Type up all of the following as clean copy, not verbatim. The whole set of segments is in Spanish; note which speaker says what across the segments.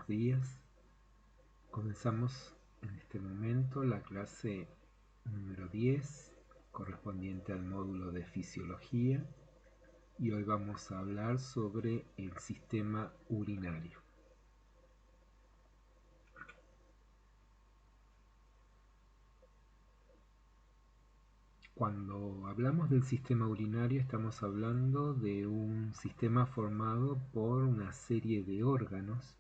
Speaker 1: buenos días. Comenzamos en este momento la clase número 10, correspondiente al módulo de fisiología, y hoy vamos a hablar sobre el sistema urinario. Cuando hablamos del sistema urinario estamos hablando de un sistema formado por una serie de órganos.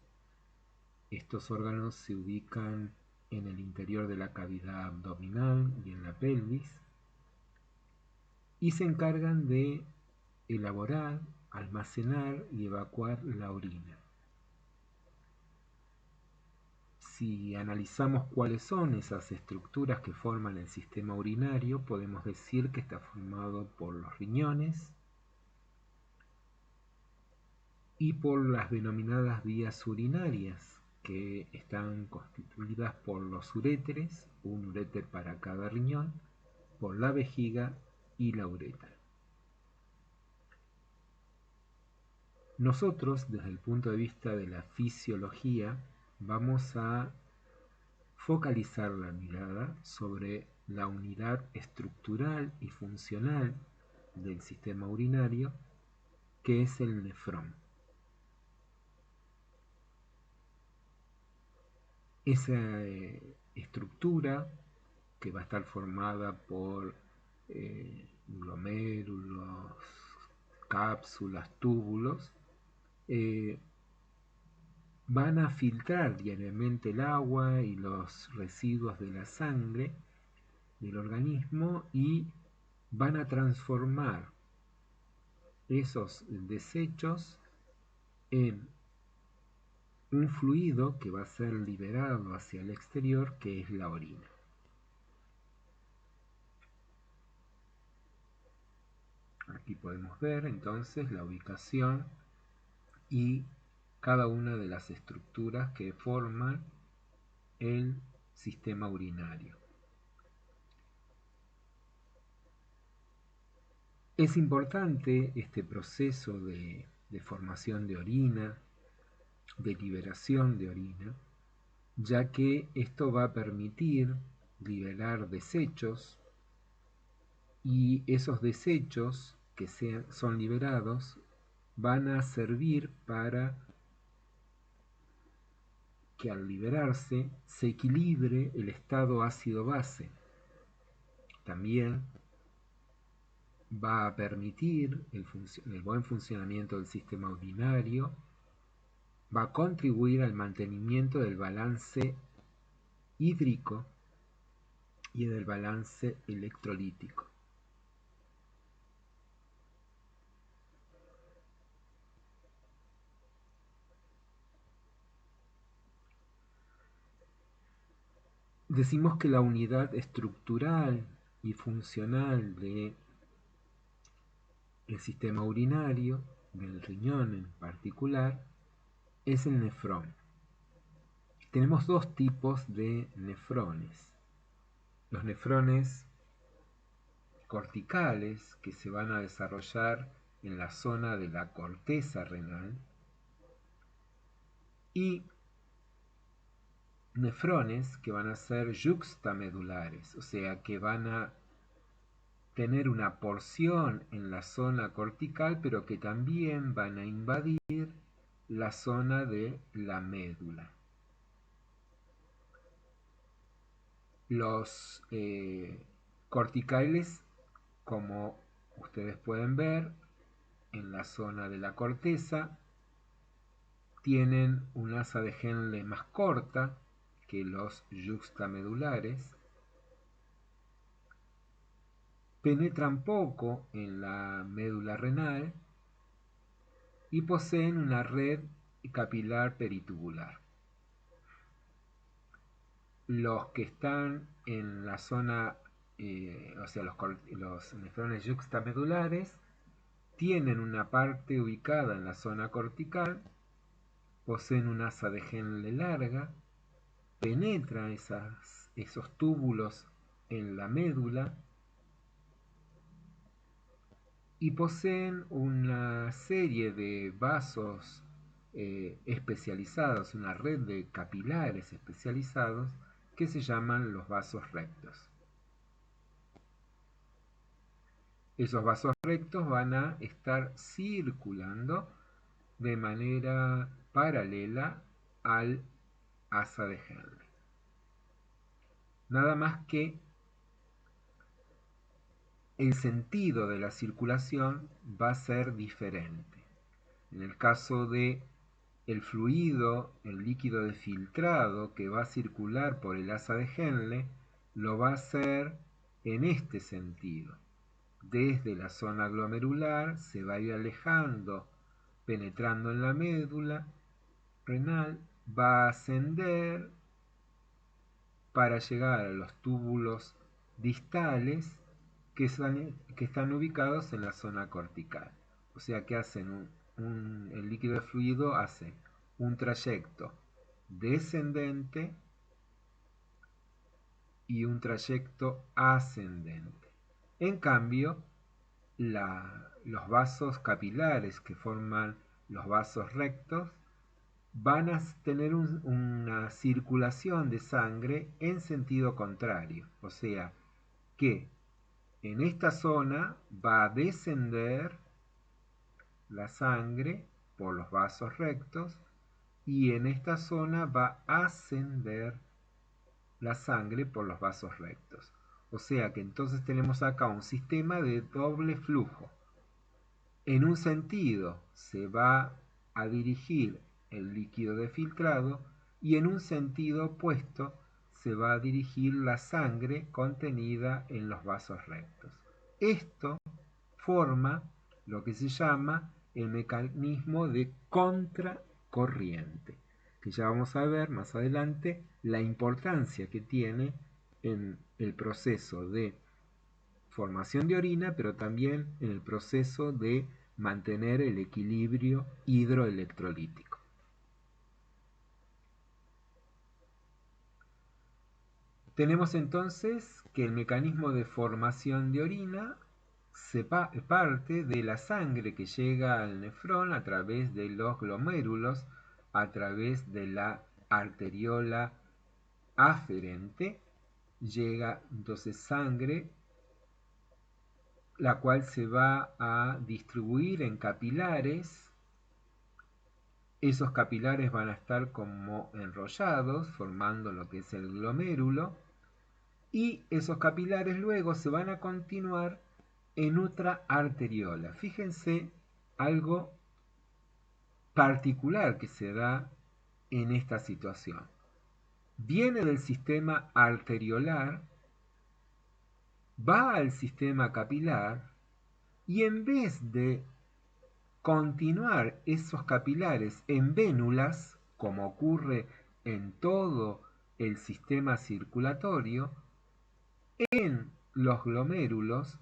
Speaker 1: Estos órganos se ubican en el interior de la cavidad abdominal y en la pelvis y se encargan de elaborar, almacenar y evacuar la orina. Si analizamos cuáles son esas estructuras que forman el sistema urinario, podemos decir que está formado por los riñones y por las denominadas vías urinarias, que están constituidas por los uréteres, un uréter para cada riñón, por la vejiga y la uretra. Nosotros, desde el punto de vista de la fisiología, vamos a focalizar la mirada sobre la unidad estructural y funcional del sistema urinario, que es el nefrón. Esa estructura, que va a estar formada por glomérulos, cápsulas, túbulos, van a filtrar diariamente el agua y los residuos de la sangre del organismo y van a transformar esos desechos en un fluido que va a ser liberado hacia el exterior, que es la orina. Aquí podemos ver entonces la ubicación y cada una de las estructuras que forman el sistema urinario. Es importante este proceso de formación de orina, de liberación de orina, ya que esto va a permitir liberar desechos, y esos desechos que son liberados van a servir para que al liberarse se equilibre el estado ácido-base. También va a permitir el buen funcionamiento del sistema urinario, va a contribuir al mantenimiento del balance hídrico y del balance electrolítico. Decimos que la unidad estructural y funcional del sistema urinario, del riñón en particular, es el nefrón. Tenemos dos tipos de nefrones. Los nefrones corticales, que se van a desarrollar en la zona de la corteza renal, y nefrones que van a ser yuxtamedulares, o sea que van a tener una porción en la zona cortical, pero que también van a invadir la zona de la médula. Los corticales, como ustedes pueden ver, en la zona de la corteza, tienen un asa de Henle más corta que los yuxtamedulares, penetran poco en la médula renal y poseen una red capilar peritubular. Los que están en la zona, o sea, los nefrones yuxtamedulares, tienen una parte ubicada en la zona cortical, poseen un asa de Henle larga, penetra esos túbulos en la médula y poseen una serie de vasos especializados, una red de capilares especializados que se llaman los vasos rectos. Esos vasos rectos van a estar circulando de manera paralela al asa de Henle. Nada más que el sentido de la circulación va a ser diferente. En el caso de el fluido, el líquido de filtrado que va a circular por el asa de Henle, lo va a hacer en este sentido. Desde la zona glomerular se va a ir alejando, penetrando en la médula renal, va a ascender para llegar a los túbulos distales que están ubicados en la zona cortical. O sea que hacen el líquido de fluido hace un trayecto descendente y un trayecto ascendente. En cambio, los vasos capilares que forman los vasos rectos van a tener una circulación de sangre en sentido contrario. O sea que en esta zona va a descender la sangre por los vasos rectos y en esta zona va a ascender la sangre por los vasos rectos. O sea que entonces tenemos acá un sistema de doble flujo. En un sentido se va a dirigir el líquido de filtrado y en un sentido opuesto se va a dirigir la sangre contenida en los vasos rectos. Esto forma lo que se llama el mecanismo de contracorriente, que ya vamos a ver más adelante la importancia que tiene en el proceso de formación de orina, pero también en el proceso de mantener el equilibrio hidroelectrolítico. Tenemos entonces que el mecanismo de formación de orina se parte de la sangre que llega al nefrón a través de los glomérulos, a través de la arteriola aferente, llega entonces sangre, la cual se va a distribuir en capilares. Esos capilares van a estar como enrollados, formando lo que es el glomérulo, y esos capilares luego se van a continuar en otra arteriola. Fíjense algo particular que se da en esta situación. Viene del sistema arteriolar, va al sistema capilar y en vez de continuar esos capilares en vénulas, como ocurre en todo el sistema circulatorio, en los glomérulos,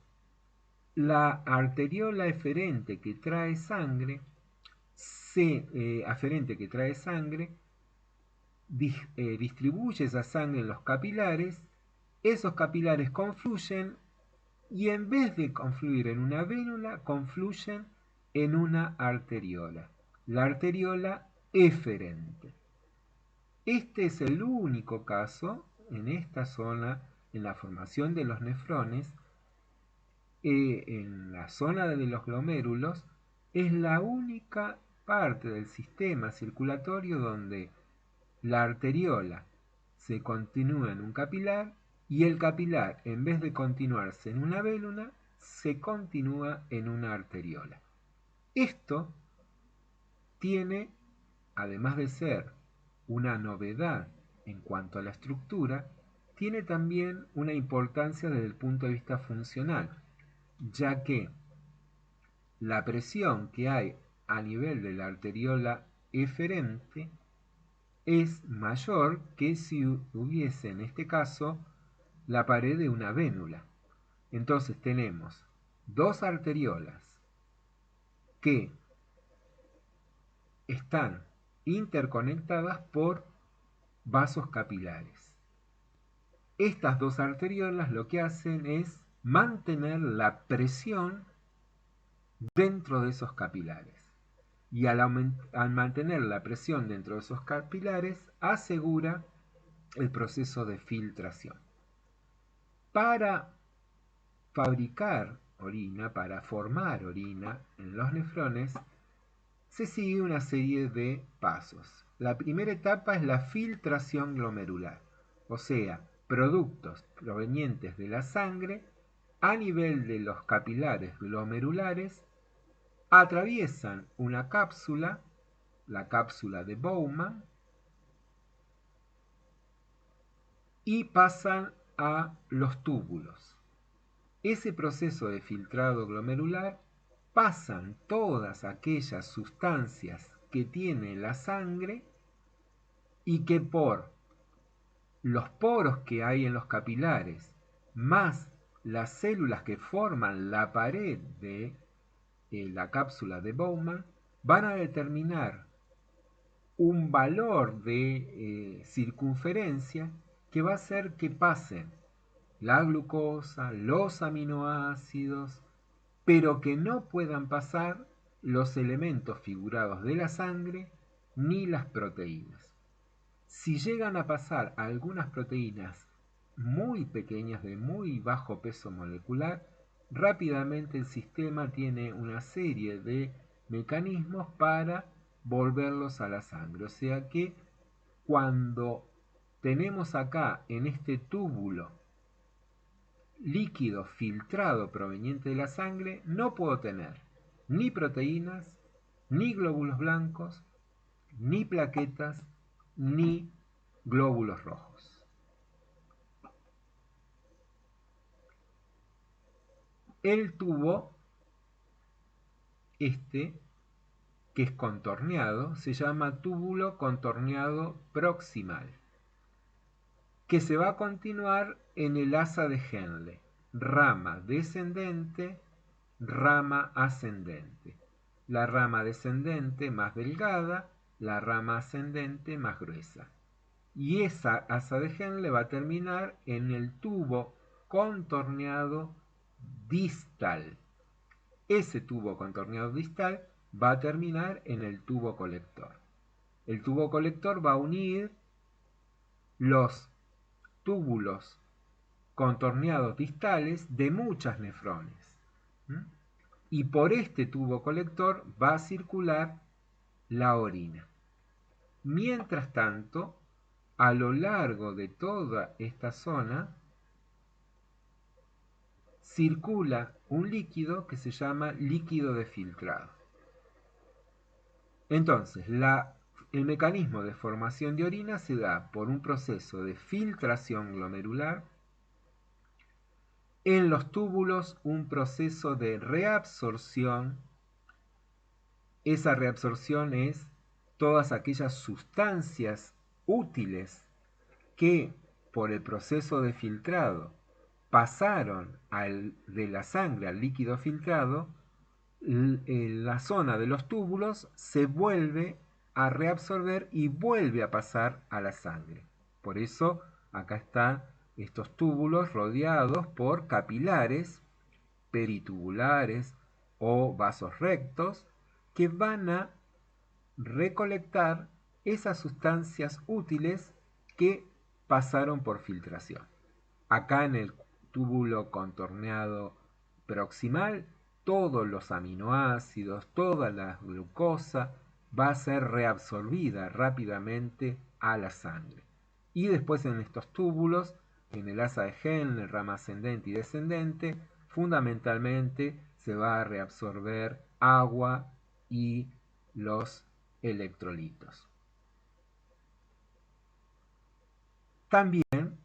Speaker 1: la arteriola eferente que trae sangre, distribuye esa sangre en los capilares, esos capilares confluyen y en vez de confluir en una vénula, confluyen en una arteriola, la arteriola eferente. Este es el único caso en esta zona, en la formación de los nefrones, en la zona de los glomérulos, es la única parte del sistema circulatorio donde la arteriola se continúa en un capilar y el capilar, en vez de continuarse en una vélula, se continúa en una arteriola. Esto tiene, además de ser una novedad en cuanto a la estructura, tiene también una importancia desde el punto de vista funcional, ya que la presión que hay a nivel de la arteriola eferente es mayor que si hubiese en este caso la pared de una vénula. Entonces tenemos dos arteriolas que están interconectadas por vasos capilares. Estas dos arteriolas lo que hacen es mantener la presión dentro de esos capilares. y al mantener la presión dentro de esos capilares asegura el proceso de filtración. Para fabricar orina, para formar orina en los nefrones, se sigue una serie de pasos. La primera etapa es la filtración glomerular, o sea, productos provenientes de la sangre a nivel de los capilares glomerulares atraviesan una cápsula, la cápsula de Bowman, y pasan a los túbulos. Ese proceso de filtrado glomerular pasan todas aquellas sustancias que tiene la sangre y que por los poros que hay en los capilares, más las células que forman la pared de la cápsula de Bowman, van a determinar un valor de circunferencia que va a hacer que pasen la glucosa, los aminoácidos, pero que no puedan pasar los elementos figurados de la sangre ni las proteínas. Si llegan a pasar algunas proteínas muy pequeñas de muy bajo peso molecular, rápidamente el sistema tiene una serie de mecanismos para volverlos a la sangre. O sea que cuando tenemos acá en este túbulo líquido filtrado proveniente de la sangre, no puedo tener ni proteínas, ni glóbulos blancos, ni plaquetas, ni glóbulos rojos. El tubo, que es contorneado, se llama túbulo contorneado proximal, que se va a continuar en el asa de Henle, rama descendente, rama ascendente. La rama descendente más delgada, la rama ascendente más gruesa. Y esa asa de Henle va a terminar en el tubo contorneado distal. Ese tubo contorneado distal va a terminar en el tubo colector. El tubo colector va a unir los túbulos contorneados distales de muchas nefrones. Y por este tubo colector va a circular la orina. Mientras tanto, a lo largo de toda esta zona circula un líquido que se llama líquido de filtrado. Entonces, el mecanismo de formación de orina se da por un proceso de filtración glomerular, en los túbulos un proceso de reabsorción. Esa reabsorción es todas aquellas sustancias útiles que por el proceso de filtrado pasaron de la sangre al líquido filtrado, la zona de los túbulos se vuelve a reabsorber y vuelve a pasar a la sangre. Por eso acá están estos túbulos rodeados por capilares peritubulares o vasos rectos que van a recolectar esas sustancias útiles que pasaron por filtración. Acá en el túbulo contorneado proximal, todos los aminoácidos, toda la glucosa va a ser reabsorbida rápidamente a la sangre. Y después en estos túbulos, en el asa de Henle, rama ascendente y descendente, fundamentalmente se va a reabsorber agua y los electrolitos. También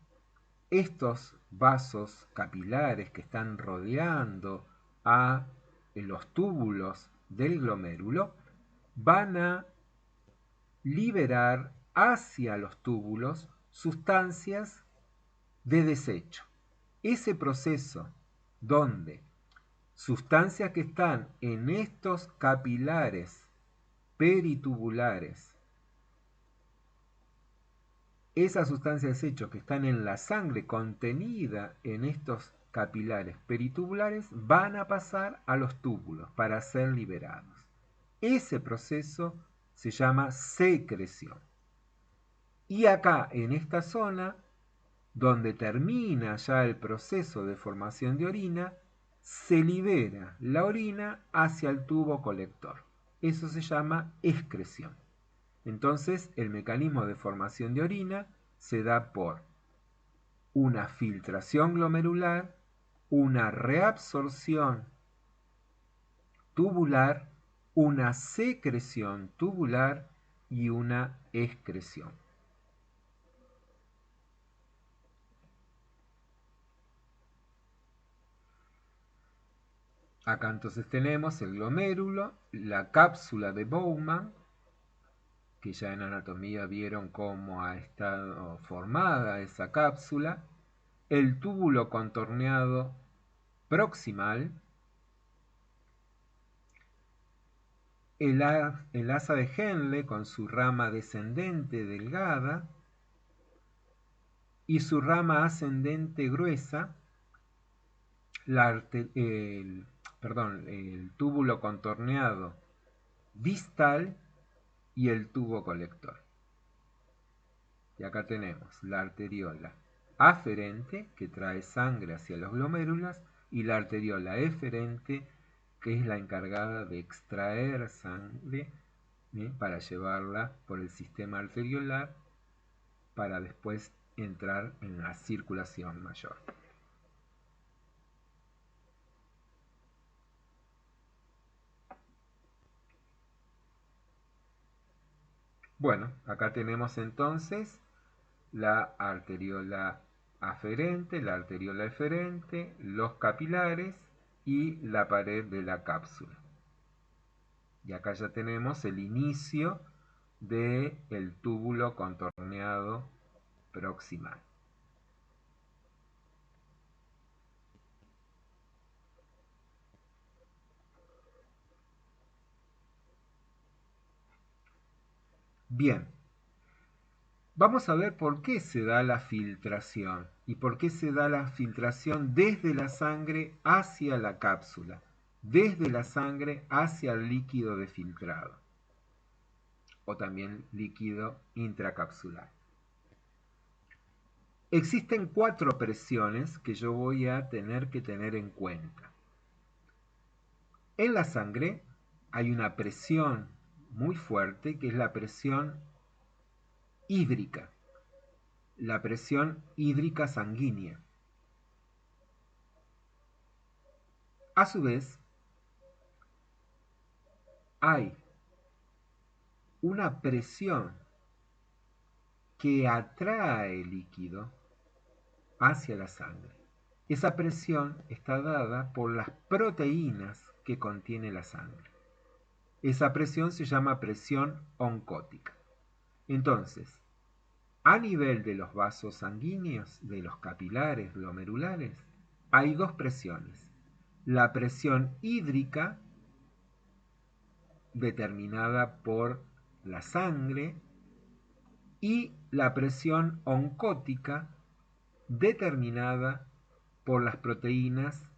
Speaker 1: estos vasos capilares que están rodeando a los túbulos del glomérulo van a liberar hacia los túbulos sustancias de desecho. Ese proceso donde sustancias que están en estos capilares peritubulares, esas sustancias de desecho que están en la sangre contenida en estos capilares peritubulares van a pasar a los túbulos para ser liberados. Ese proceso se llama secreción. Y acá, en esta zona, donde termina ya el proceso de formación de orina, se libera la orina hacia el tubo colector. Eso se llama excreción. Entonces, el mecanismo de formación de orina se da por una filtración glomerular, una reabsorción tubular, una secreción tubular y una excreción. Acá entonces tenemos el glomérulo, la cápsula de Bowman, que ya en anatomía vieron cómo ha estado formada esa cápsula, el túbulo contorneado proximal, el asa de Henle con su rama descendente delgada y su rama ascendente gruesa, el túbulo contorneado distal y el tubo colector. Y acá tenemos la arteriola aferente, que trae sangre hacia los glomérulos, y la arteriola eferente, que es la encargada de extraer sangre para llevarla por el sistema arteriolar para después entrar en la circulación mayor. Bueno, acá tenemos entonces la arteriola aferente, la arteriola eferente, los capilares y la pared de la cápsula. Y acá ya tenemos el inicio del túbulo contorneado proximal. Bien, vamos a ver por qué se da la filtración y por qué se da la filtración desde la sangre hacia la cápsula, desde la sangre hacia el líquido de filtrado o también líquido intracapsular. Existen 4 presiones que yo voy a tener que tener en cuenta. En la sangre hay una presión muy fuerte que es la presión hídrica, la presión hídrica sanguínea. A su vez, hay una presión que atrae líquido hacia la sangre. Esa presión está dada por las proteínas que contiene la sangre. Esa presión se llama presión oncótica. Entonces, a nivel de los vasos sanguíneos, de los capilares glomerulares, hay 2 presiones. La presión hídrica, determinada por la sangre, y la presión oncótica, determinada por las proteínas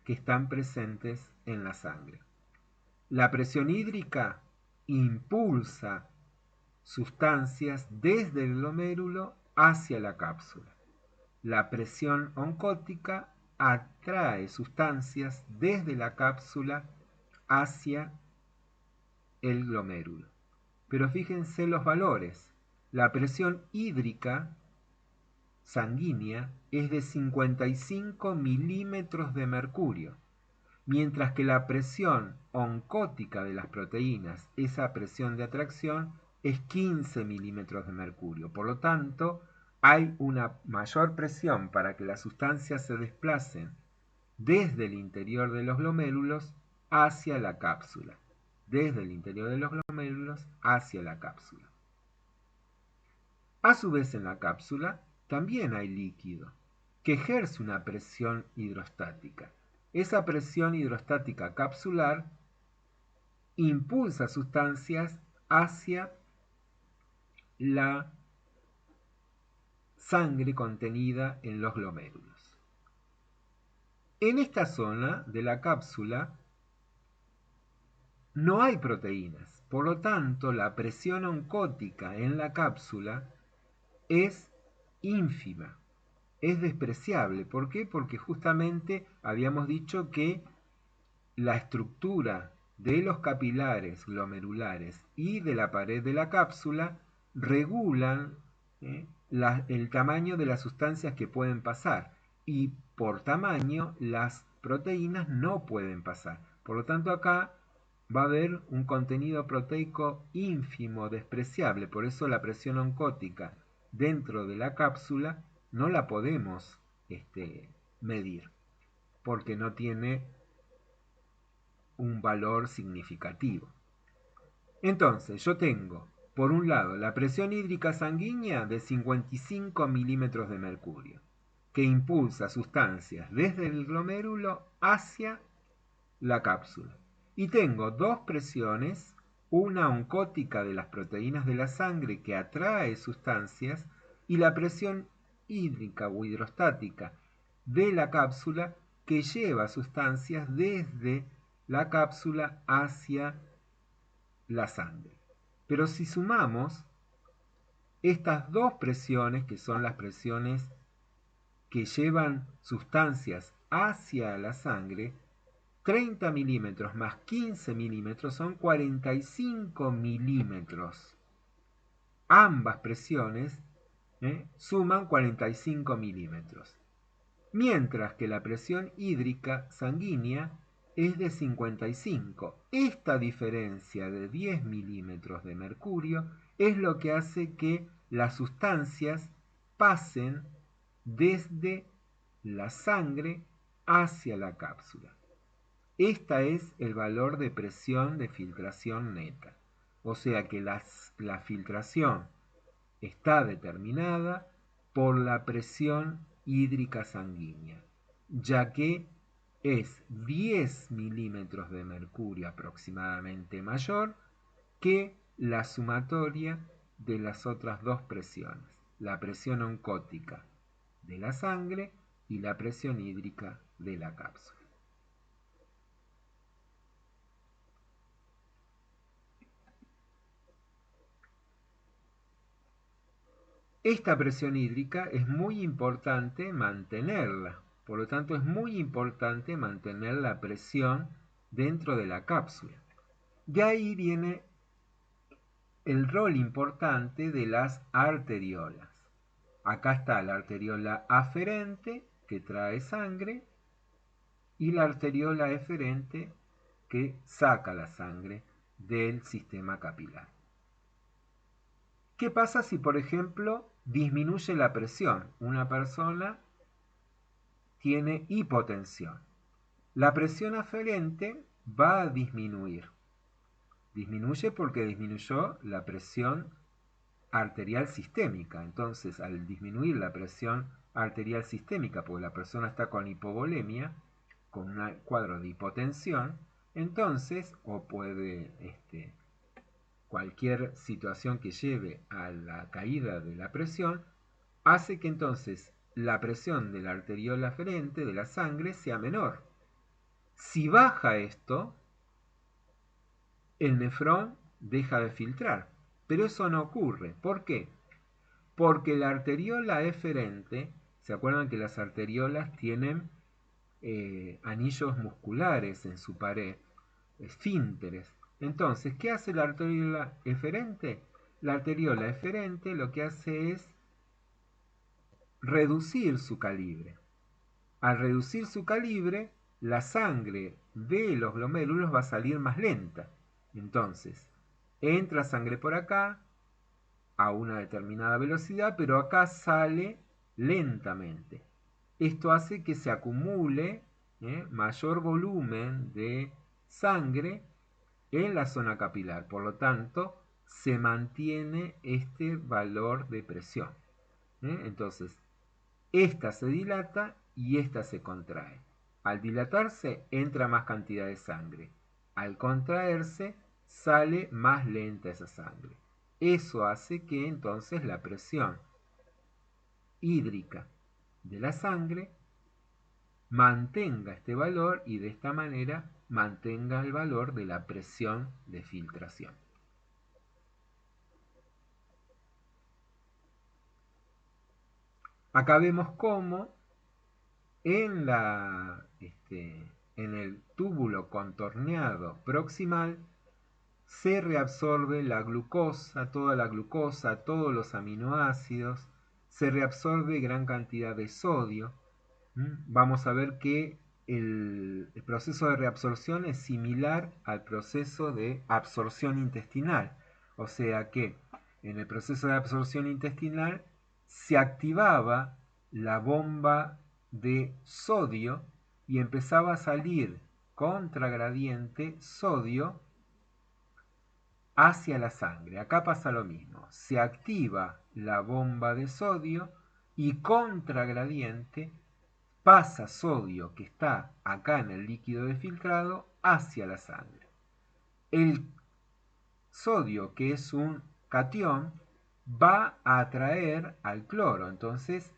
Speaker 1: que están presentes en la sangre. La presión hídrica impulsa sustancias desde el glomérulo hacia la cápsula. La presión oncótica atrae sustancias desde la cápsula hacia el glomérulo. Pero fíjense los valores. La presión hídrica sanguínea es de 55 milímetros de mercurio, mientras que la presión oncótica de las proteínas, esa presión de atracción, es 15 milímetros de mercurio. Por lo tanto, hay una mayor presión para que las sustancias se desplacen desde el interior de los glomérulos hacia la cápsula. Desde el interior de los glomérulos hacia la cápsula. A su vez, en la cápsula también hay líquido que ejerce una presión hidrostática. Esa presión hidrostática capsular impulsa sustancias hacia la sangre contenida en los glomérulos. En esta zona de la cápsula no hay proteínas. Por lo tanto, la presión oncótica en la cápsula es ínfima, es despreciable. ¿Por qué? Porque justamente habíamos dicho que la estructura de los capilares glomerulares y de la pared de la cápsula regulan el tamaño de las sustancias que pueden pasar, y por tamaño las proteínas no pueden pasar. Por lo tanto, acá va a haber un contenido proteico ínfimo, despreciable. Por eso la presión oncótica dentro de la cápsula no la podemos medir, porque no tiene un valor significativo. Entonces, yo tengo, por un lado, la presión hídrica sanguínea de 55 milímetros de mercurio, que impulsa sustancias desde el glomérulo hacia la cápsula. Y tengo dos presiones, una oncótica de las proteínas de la sangre que atrae sustancias, y la presión hídrica o hidrostática de la cápsula que lleva sustancias desde la cápsula hacia la sangre. Pero si sumamos estas dos presiones, que son las presiones que llevan sustancias hacia la sangre, 30 milímetros más 15 milímetros son 45 milímetros. Ambas presiones suman 45 milímetros. Mientras que la presión hídrica sanguínea es de 55. Esta diferencia de 10 milímetros de mercurio es lo que hace que las sustancias pasen desde la sangre hacia la cápsula. Este es el valor de presión de filtración neta. O sea que la filtración está determinada por la presión hídrica sanguínea, ya que es 10 milímetros de mercurio aproximadamente mayor que la sumatoria de las otras dos presiones, la presión oncótica de la sangre y la presión hídrica de la cápsula. Esta presión hídrica es muy importante mantenerla, por lo tanto es muy importante mantener la presión dentro de la cápsula. De ahí viene el rol importante de las arteriolas. Acá está la arteriola aferente, que trae sangre, y la arteriola eferente, que saca la sangre del sistema capilar. ¿Qué pasa si, por ejemplo, disminuye la presión? Una persona tiene hipotensión. La presión aferente va a disminuir. Disminuye porque disminuyó la presión arterial sistémica. Entonces, al disminuir la presión arterial sistémica, porque la persona está con hipovolemia, con un cuadro de hipotensión, entonces, o puede cualquier situación que lleve a la caída de la presión, hace que entonces la presión de la arteriola aferente de la sangre sea menor. Si baja esto, el nefrón deja de filtrar, pero eso no ocurre. ¿Por qué? Porque la arteriola eferente, ¿se acuerdan que las arteriolas tienen anillos musculares en su pared, esfínteres? Entonces, ¿qué hace la arteriola eferente? La arteriola eferente lo que hace es reducir su calibre. Al reducir su calibre, la sangre de los glomérulos va a salir más lenta. Entonces, entra sangre por acá a una determinada velocidad, pero acá sale lentamente. Esto hace que se acumule mayor volumen de sangre en la zona capilar. Por lo tanto, se mantiene este valor de presión. Entonces, esta se dilata y esta se contrae. Al dilatarse entra más cantidad de sangre. Al contraerse sale más lenta esa sangre. Eso hace que entonces la presión hídrica de la sangre mantenga este valor y de esta manera mantenga el valor de la presión de filtración. Acá vemos cómo en el túbulo contorneado proximal se reabsorbe la glucosa, todos los aminoácidos, se reabsorbe gran cantidad de sodio. Vamos a ver que el proceso de reabsorción es similar al proceso de absorción intestinal. O sea que en el proceso de absorción intestinal se activaba la bomba de sodio y empezaba a salir contragradiente sodio hacia la sangre. Acá pasa lo mismo. Se activa la bomba de sodio y contragradiente pasa sodio que está acá en el líquido de filtrado hacia la sangre. El sodio, que es un catión, va a atraer al cloro. Entonces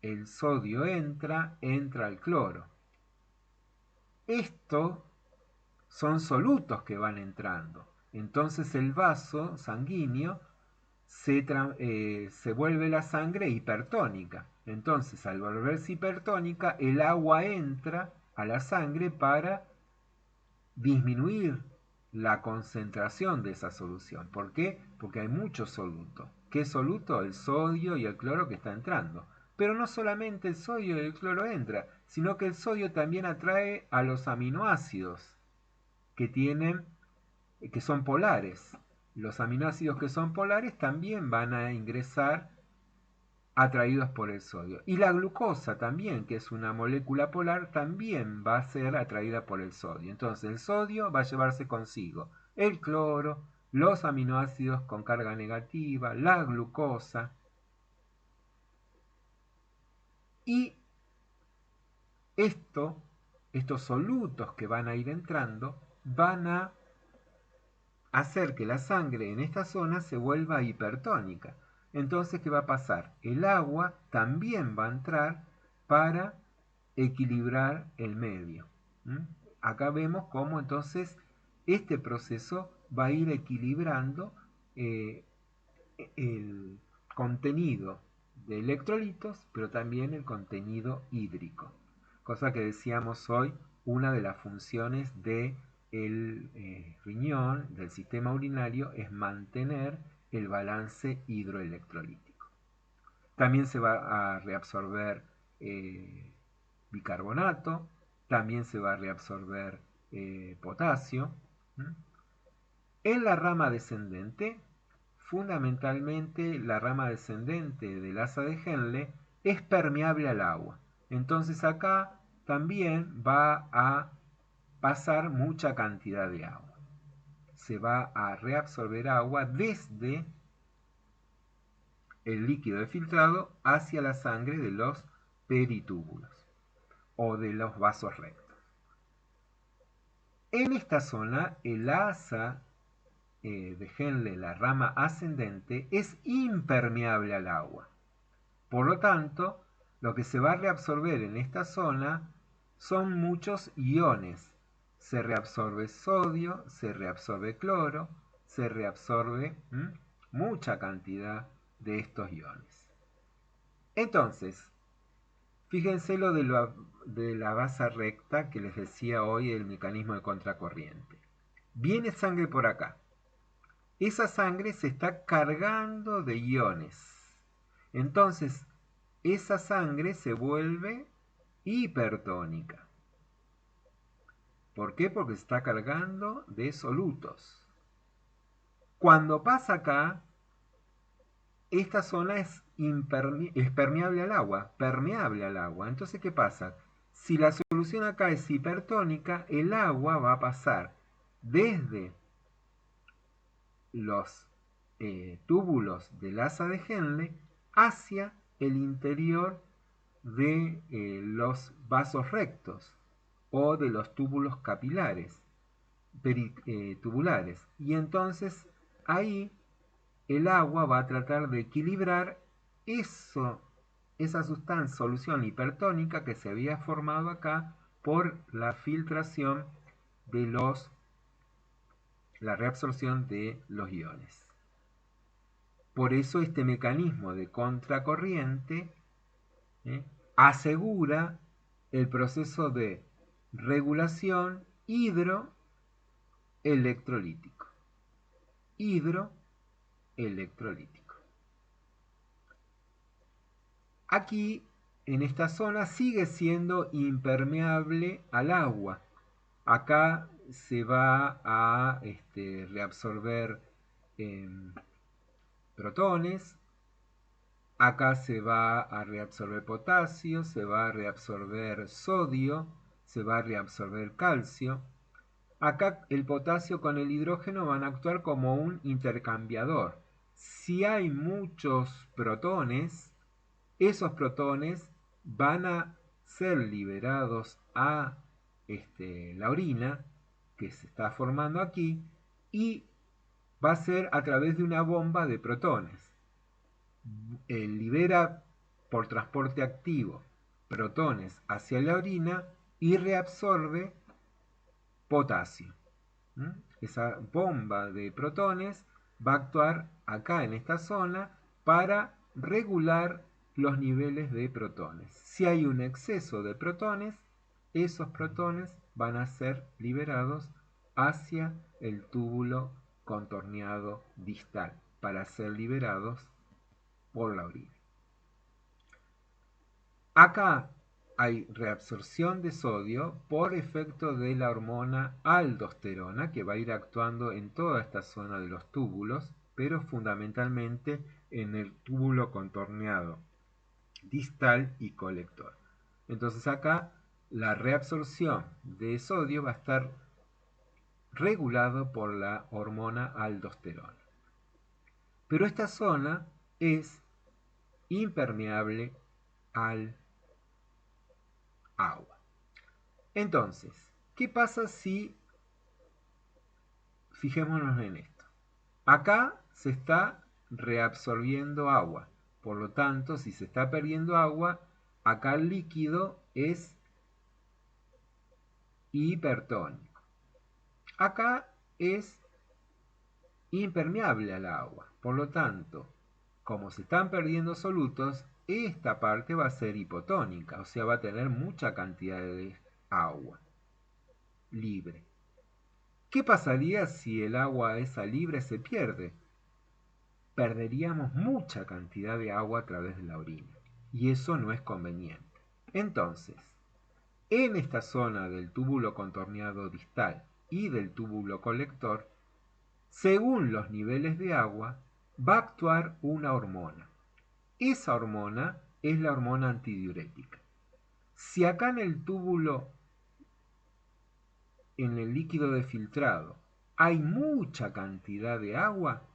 Speaker 1: el sodio entra al cloro. Estos son solutos que van entrando. Entonces el vaso sanguíneo se vuelve la sangre hipertónica. Entonces, al volverse hipertónica, el agua entra a la sangre para disminuir la concentración de esa solución. ¿Por qué? Porque hay mucho soluto. ¿Qué soluto? El sodio y el cloro que está entrando. Pero no solamente el sodio y el cloro entra, sino que el sodio también atrae a los aminoácidos que son polares. Los aminoácidos que son polares también van a ingresar atraídos por el sodio. Y la glucosa también, que es una molécula polar, también va a ser atraída por el sodio. Entonces el sodio va a llevarse consigo el cloro, los aminoácidos con carga negativa, la glucosa. Y estos solutos que van a ir entrando van a hacer que la sangre en esta zona se vuelva hipertónica. Entonces, ¿qué va a pasar? El agua también va a entrar para equilibrar el medio. Acá vemos cómo entonces este proceso va a ir equilibrando el contenido de electrolitos, pero también el contenido hídrico. Cosa que decíamos hoy, una de las funciones del riñón, del sistema urinario, es mantener el balance hidroelectrolítico. También se va a reabsorber bicarbonato, también se va a reabsorber potasio. En la rama descendente, fundamentalmente la rama descendente del asa de Henle es permeable al agua. Entonces acá también va a pasar mucha cantidad de agua. Se va a reabsorber agua desde el líquido de filtrado hacia la sangre de los peritúbulos o de los vasos rectos. En esta zona, el asa de Henle, la rama ascendente, es impermeable al agua. Por lo tanto, lo que se va a reabsorber en esta zona son muchos iones. Se reabsorbe sodio, se reabsorbe cloro, se reabsorbe mucha cantidad de estos iones. Entonces, fíjense lo de la base recta que les decía hoy, el mecanismo de contracorriente. Viene sangre por acá. Esa sangre se está cargando de iones. Entonces, esa sangre se vuelve hipertónica. ¿Por qué? Porque se está cargando de solutos. Cuando pasa acá, esta zona es permeable al agua, permeable al agua. Entonces, ¿qué pasa? Si la solución acá es hipertónica, el agua va a pasar desde los túbulos del asa de Henle hacia el interior de los vasos rectos o de los túbulos capilares, tubulares. Y entonces ahí el agua va a tratar de equilibrar esa sustancia, solución hipertónica que se había formado acá por la filtración de la reabsorción de los iones. Por eso este mecanismo de contracorriente asegura el proceso de regulación hidroelectrolítico. Hidroelectrolítico. Aquí, en esta zona, sigue siendo impermeable al agua. Acá se va a reabsorber protones, acá se va a reabsorber potasio, se va a reabsorber sodio, se va a reabsorber calcio. Acá el potasio con el hidrógeno van a actuar como un intercambiador. Si hay muchos protones, esos protones van a ser liberados a la orina que se está formando aquí y va a ser a través de una bomba de protones. Libera por transporte activo protones hacia la orina y reabsorbe potasio. Esa bomba de protones va a actuar acá en esta zona para regular los niveles de protones. Si hay un exceso de protones, esos protones van a ser liberados hacia el túbulo contorneado distal para ser liberados por la orina. Acá hay reabsorción de sodio por efecto de la hormona aldosterona que va a ir actuando en toda esta zona de los túbulos, pero fundamentalmente en el túbulo contorneado distal y colector. Entonces acá la reabsorción de sodio va a estar regulado por la hormona aldosterona. Pero esta zona es impermeable al agua. Entonces, ¿qué pasa si, fijémonos en esto, acá se está reabsorbiendo agua, por lo tanto, si se está perdiendo agua, acá el líquido es hipertónico. Acá es impermeable al agua, por lo tanto, como se están perdiendo solutos, esta parte va a ser hipotónica, o sea, va a tener mucha cantidad de agua libre. ¿Qué pasaría si el agua esa libre se pierde? Perderíamos mucha cantidad de agua a través de la orina, y eso no es conveniente. Entonces, en esta zona del túbulo contorneado distal y del túbulo colector, según los niveles de agua, va a actuar una hormona. Esa hormona es la hormona antidiurética. Si acá en el túbulo, en el líquido de filtrado, hay mucha cantidad de agua,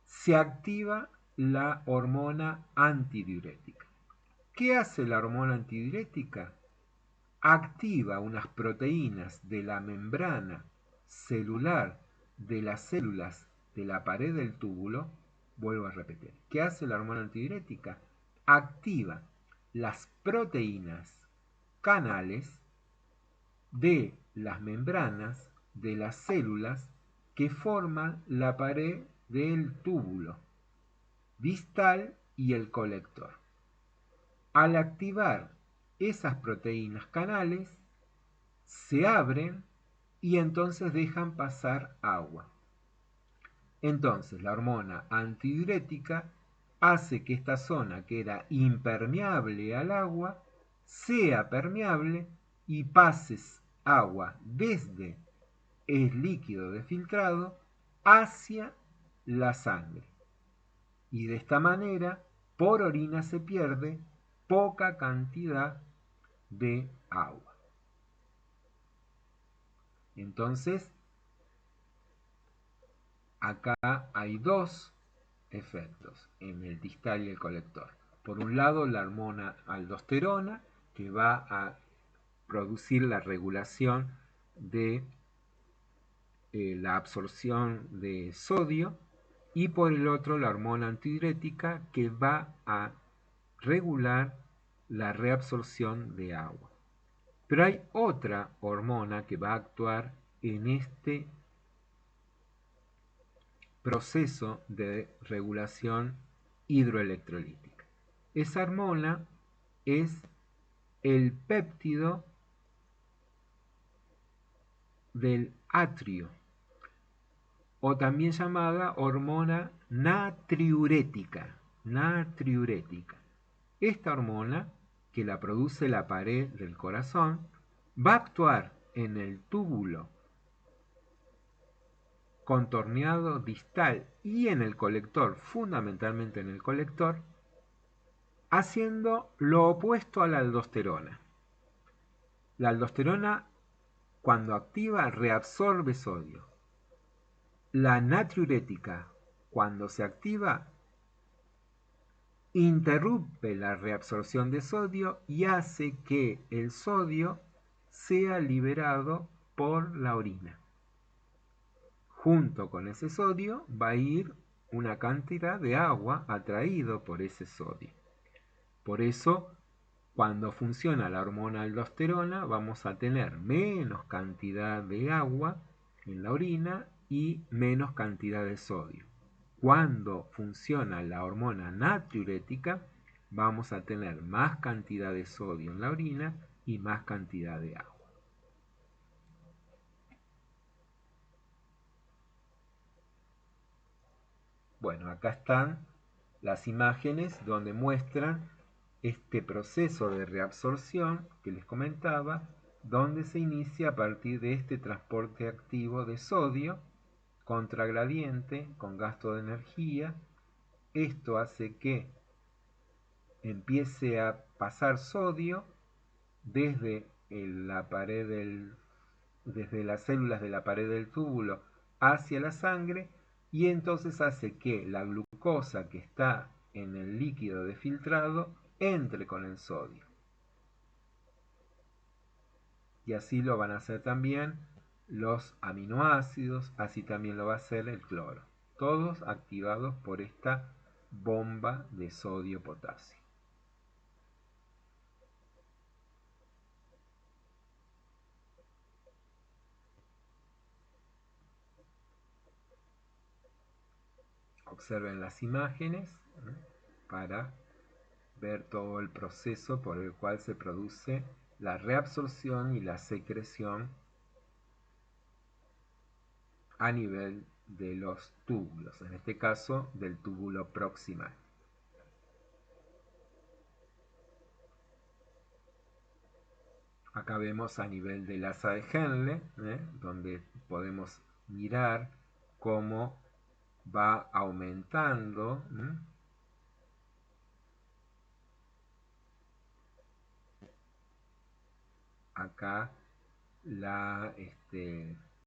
Speaker 1: se activa la hormona antidiurética. ¿Qué hace la hormona antidiurética? Activa unas proteínas de la membrana celular de las células de la pared del túbulo. Vuelvo a repetir. ¿Qué hace la hormona antidiurética? Activa las proteínas canales de las membranas de las células que forman la pared del túbulo distal y el colector. Al activar esas proteínas canales, se abren y entonces dejan pasar agua. Entonces la hormona antidiurética hace que esta zona que era impermeable al agua sea permeable y pases agua desde el líquido de filtrado hacia la sangre. Y de esta manera, por orina se pierde poca cantidad de agua. Entonces, acá hay dos efectos en el distal y el colector. Por un lado, la hormona aldosterona, que va a producir la regulación de la absorción de sodio, y por el otro, la hormona antidiurética, que va a regular la reabsorción de agua. Pero hay otra hormona que va a actuar en este proceso de regulación hidroelectrolítica. Esa hormona es el péptido del atrio, o también llamada hormona natriurética. Natriurética. Esta hormona, que la produce la pared del corazón, va a actuar en el túbulo contorneado distal y en el colector, fundamentalmente en el colector, haciendo lo opuesto a la aldosterona. La aldosterona, cuando activa, reabsorbe sodio. La natriurética, cuando se activa, interrumpe la reabsorción de sodio y hace que el sodio sea liberado por la orina. Junto con ese sodio va a ir una cantidad de agua atraído por ese sodio. Por eso, cuando funciona la hormona aldosterona, vamos a tener menos cantidad de agua en la orina y menos cantidad de sodio. Cuando funciona la hormona natriurética, vamos a tener más cantidad de sodio en la orina y más cantidad de agua. Bueno, acá están las imágenes donde muestran este proceso de reabsorción que les comentaba, donde se inicia a partir de este transporte activo de sodio contragradiente con gasto de energía. Esto hace que empiece a pasar sodio desde desde las células de la pared del túbulo hacia la sangre, y entonces hace que la glucosa que está en el líquido de filtrado entre con el sodio. Y así lo van a hacer también los aminoácidos, así también lo va a hacer el cloro. Todos activados por esta bomba de sodio-potasio. Observen las imágenes para ver todo el proceso por el cual se produce la reabsorción y la secreción a nivel de los túbulos, en este caso del túbulo proximal. Acá vemos a nivel del asa de Henle, donde podemos mirar cómo va aumentando acá